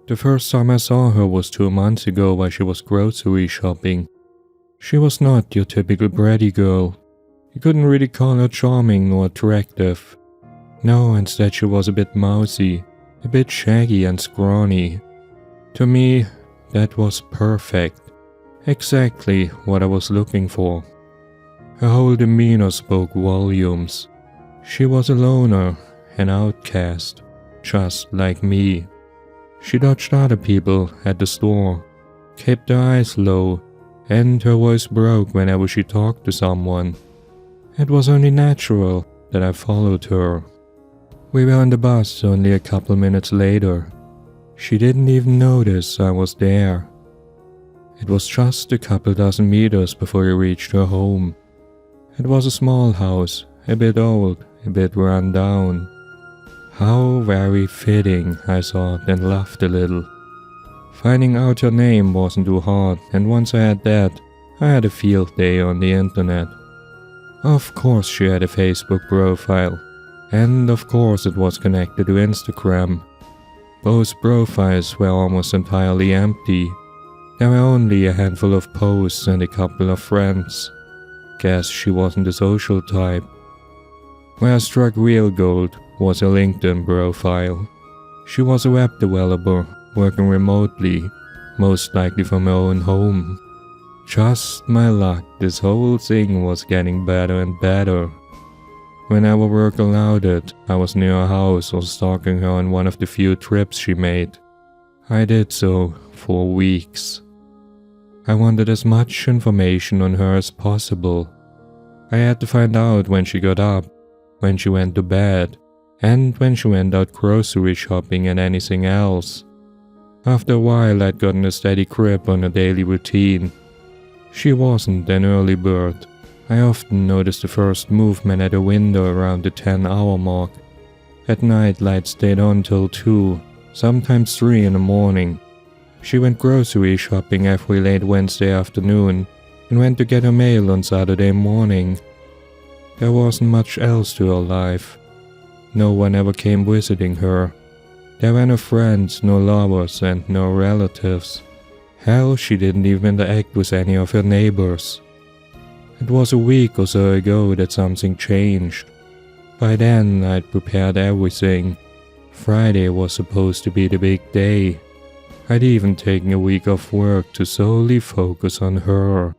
The first time I saw her was 2 months ago while she was grocery shopping. She was not your typical bratty girl. You couldn't really call her charming nor attractive. No, instead she was a bit mousy, a bit shaggy and scrawny. To me, that was perfect. Exactly what I was looking for. Her whole demeanor spoke volumes. She was a loner, an outcast, just like me. She dodged other people at the store, kept her eyes low, and her voice broke whenever she talked to someone. It was only natural that I followed her. We were on the bus only a couple minutes later. She didn't even notice I was there. It was just a couple dozen meters before we reached her home. It was a small house, a bit old, a bit run down. How very fitting, I thought, and laughed a little. Finding out her name wasn't too hard, and once I had that, I had a field day on the internet. Of course she had a Facebook profile, and of course it was connected to Instagram. Both profiles were almost entirely empty. There were only a handful of posts and a couple of friends. Guess she wasn't a social type. Where I struck real gold was her LinkedIn profile. She was a web developer, working remotely, most likely from her own home. Just my luck, this whole thing was getting better and better. Whenever work allowed it, I was near her house or stalking her on one of the few trips she made. I did so for weeks. I wanted as much information on her as possible. I had to find out when she got up, when she went to bed, and when she went out grocery shopping and anything else. After a while, I'd gotten a steady grip on her daily routine. She wasn't an early bird. I often noticed the first movement at her window around the 10-hour mark. At night, lights stayed on till 2, sometimes 3 in the morning. She went grocery shopping every late Wednesday afternoon and went to get her mail on Saturday morning. There wasn't much else to her life. No one ever came visiting her. There were no friends, no lovers, and no relatives. Hell, she didn't even interact with any of her neighbors. It was a week or so ago that something changed. By then, I'd prepared everything. Friday was supposed to be the big day. I'd even taken a week off work to solely focus on her.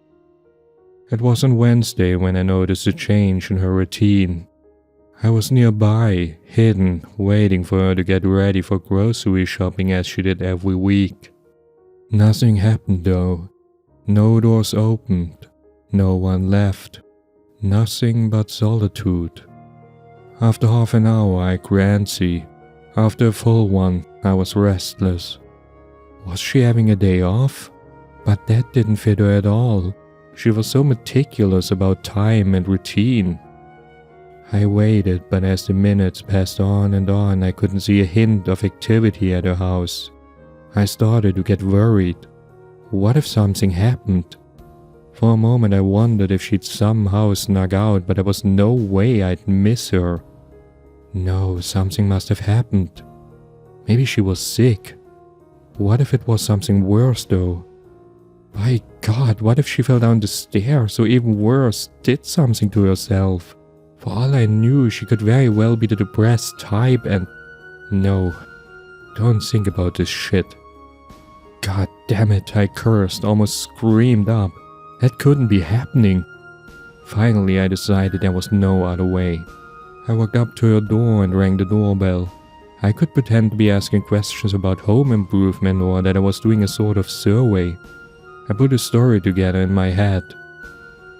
It was on Wednesday when I noticed a change in her routine. I was nearby, hidden, waiting for her to get ready for grocery shopping as she did every week. Nothing happened though. No doors opened. No one left. Nothing but solitude. After half an hour I grew antsy. After a full one, I was restless. Was she having a day off? But that didn't fit her at all. She was so meticulous about time and routine. I waited, but as the minutes passed on and on, I couldn't see a hint of activity at her house. I started to get worried. What if something happened? For a moment I wondered if she'd somehow snuck out, but there was no way I'd miss her. No, something must have happened. Maybe she was sick. What if it was something worse though? By God, what if she fell down the stairs, or even worse, did something to herself? For all I knew, she could very well be the depressed type and... No, don't think about this shit. God damn it, I cursed, almost screamed up. That couldn't be happening. Finally, I decided there was no other way. I walked up to her door and rang the doorbell. I could pretend to be asking questions about home improvement or that I was doing a sort of survey. I put a story together in my head.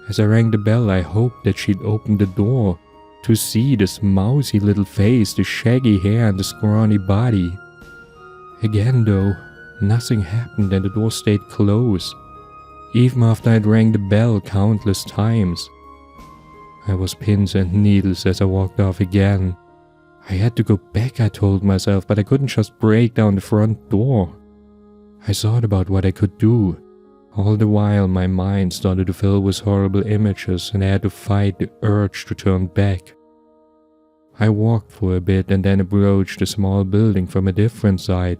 As I rang the bell, I hoped that she'd open the door to see this mousy little face, the shaggy hair and the scrawny body. Again though, nothing happened and the door stayed closed, even after I'd rang the bell countless times. I was pins and needles as I walked off again. I had to go back, I told myself, but I couldn't just break down the front door. I thought about what I could do. All the while my mind started to fill with horrible images and I had to fight the urge to turn back. I walked for a bit and then approached a small building from a different side.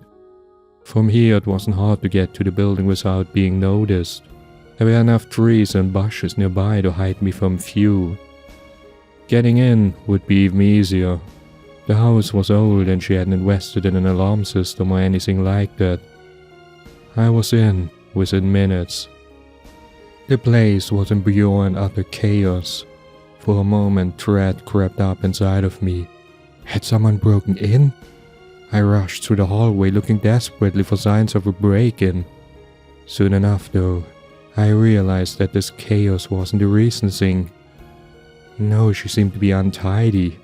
From here it wasn't hard to get to the building without being noticed. There were enough trees and bushes nearby to hide me from view. Getting in would be even easier. The house was old and she hadn't invested in an alarm system or anything like that. I was in within minutes. The place was in pure and utter chaos. For a moment, dread crept up inside of me. Had someone broken in? I rushed through the hallway looking desperately for signs of a break-in. Soon enough though, I realized that this chaos wasn't the recent thing. No, she seemed to be untidy.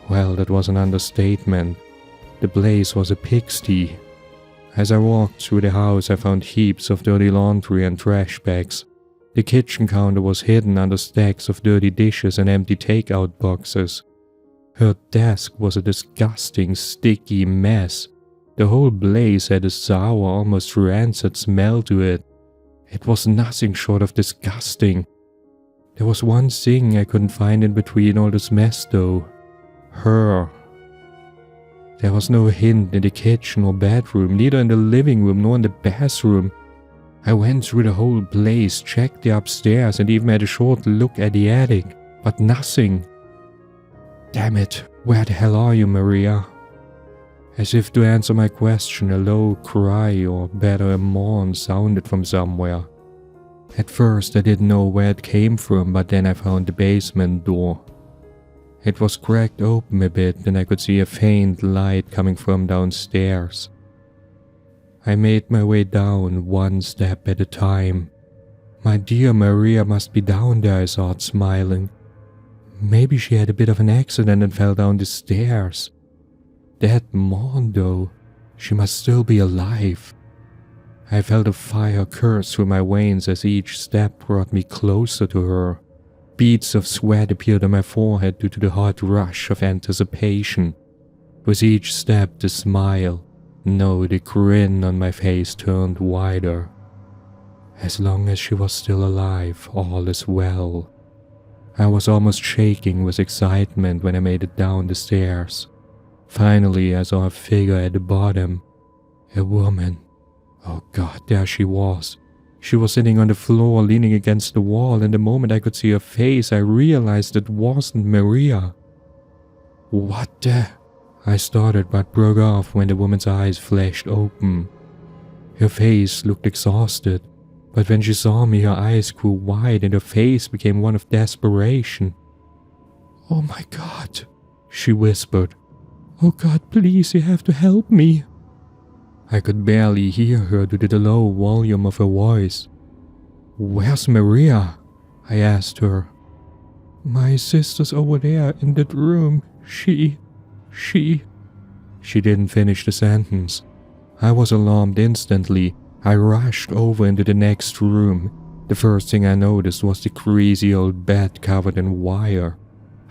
Well, that was an understatement. The place was a pigsty. As I walked through the house, I found heaps of dirty laundry and trash bags. The kitchen counter was hidden under stacks of dirty dishes and empty takeout boxes. Her desk was a disgusting, sticky mess. The whole place had a sour, almost rancid smell to it. It was nothing short of disgusting. There was one thing I couldn't find in between all this mess though. Her. There was no hint in the kitchen or bedroom, neither in the living room nor in the bathroom. I went through the whole place, checked the upstairs and even had a short look at the attic, but nothing. Damn it, where the hell are you, Maria? As if to answer my question, a low cry, or better a moan, sounded from somewhere. At first I didn't know where it came from, but then I found the basement door. It was cracked open a bit and I could see a faint light coming from downstairs. I made my way down one step at a time. My dear Maria must be down there, I thought, smiling. Maybe she had a bit of an accident and fell down the stairs. That moan though, she must still be alive. I felt a fire curse through my veins as each step brought me closer to her. Beads of sweat appeared on my forehead due to the hot rush of anticipation. With each step the smile, no, the grin on my face turned wider. As long as she was still alive, all is well. I was almost shaking with excitement when I made it down the stairs. Finally, I saw a figure at the bottom. A woman. Oh God, there she was. She was sitting on the floor, leaning against the wall, and the moment I could see her face, I realized it wasn't Maria. What the? I started but broke off when the woman's eyes flashed open. Her face looked exhausted, but when she saw me, her eyes grew wide and her face became one of desperation. Oh my God, she whispered. Oh God, please, you have to help me. I could barely hear her due to the low volume of her voice. Where's Maria? I asked her. My sister's over there in that room. She didn't finish the sentence. I was alarmed instantly. I rushed over into the next room. The first thing I noticed was the greasy old bed covered in wire.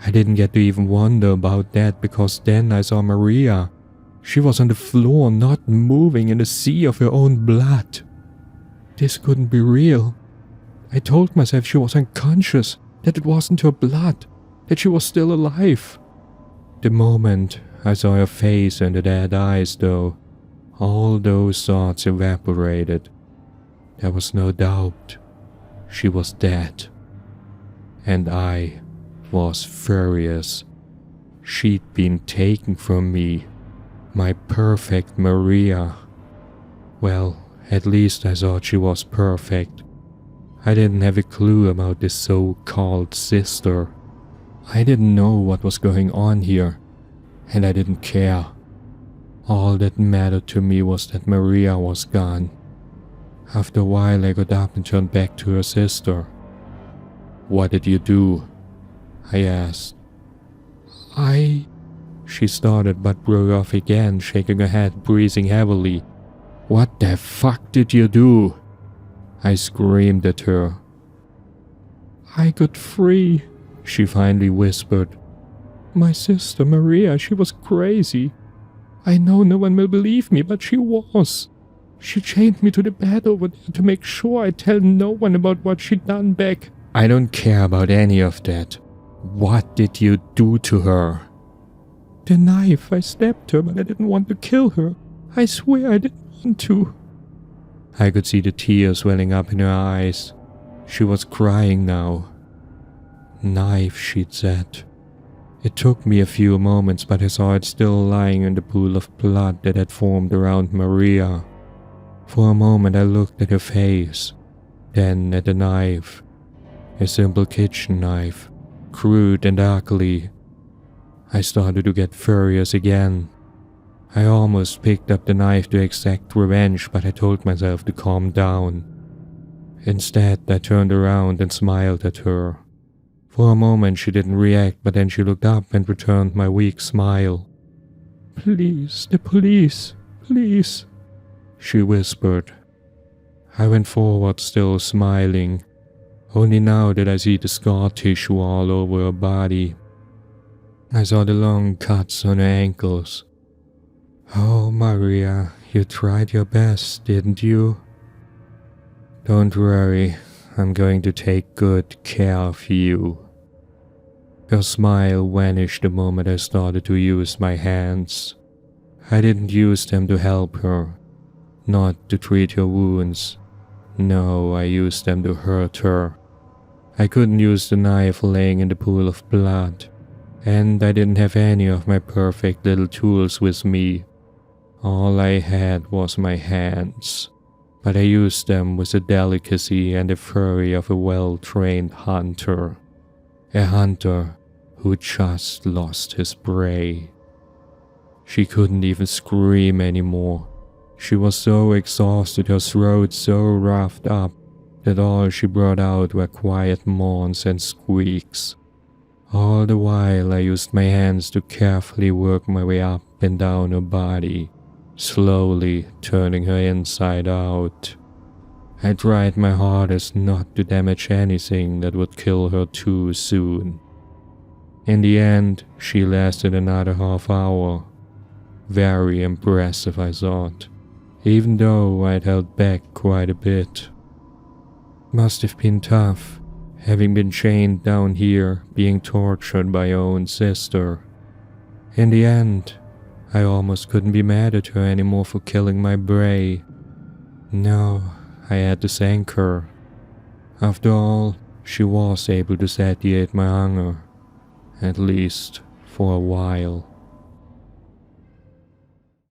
I didn't get to even wonder about that because then I saw Maria. She was on the floor, not moving, in a sea of her own blood. This couldn't be real. I told myself she was unconscious, that it wasn't her blood, that she was still alive. The moment I saw her face and the dead eyes, though, all those thoughts evaporated. There was no doubt. She was dead. And I was furious. She'd been taken from me. My perfect Maria. Well, at least I thought she was perfect. I didn't have a clue about this so-called sister. I didn't know what was going on here, and I didn't care. All that mattered to me was that Maria was gone. After a while I got up and turned back to her sister. What did you do? I asked. She started but broke off again, shaking her head, breathing heavily. What the fuck did you do? I screamed at her. I got free, she finally whispered. My sister Maria, she was crazy. I know no one will believe me, but she was. She chained me to the bed over there to make sure I tell no one about what she'd done back. I don't care about any of that. What did you do to her? The knife. I stabbed her, but I didn't want to kill her. I swear I didn't want to." I could see the tears welling up in her eyes. She was crying now. "Knife," she'd said. It took me a few moments, but I saw it still lying in the pool of blood that had formed around Maria. For a moment I looked at her face, then at the knife. A simple kitchen knife, crude and ugly. I started to get furious again. I almost picked up the knife to exact revenge, but I told myself to calm down. Instead, I turned around and smiled at her. For a moment she didn't react, but then she looked up and returned my weak smile. "Please, the police, please," she whispered. I went forward, still smiling. Only now did I see the scar tissue all over her body. I saw the long cuts on her ankles. "Oh, Maria, you tried your best, didn't you?" "Don't worry, I'm going to take good care of you." Her smile vanished the moment I started to use my hands. I didn't use them to help her, not to treat her wounds. No, I used them to hurt her. I couldn't use the knife laying in the pool of blood, and I didn't have any of my perfect little tools with me. All I had was my hands, but I used them with the delicacy and the fury of a well-trained hunter. A hunter who just lost his prey. She couldn't even scream anymore. She was so exhausted, her throat so roughed up, that all she brought out were quiet moans and squeaks. All the while I used my hands to carefully work my way up and down her body, slowly turning her inside out. I tried my hardest not to damage anything that would kill her too soon. In the end, she lasted another half hour. Very impressive, I thought, even though I'd held back quite a bit. Must have been tough, having been chained down here, being tortured by her own sister. In the end, I almost couldn't be mad at her anymore for killing my prey. No, I had to thank her. After all, she was able to satiate my hunger, at least for a while.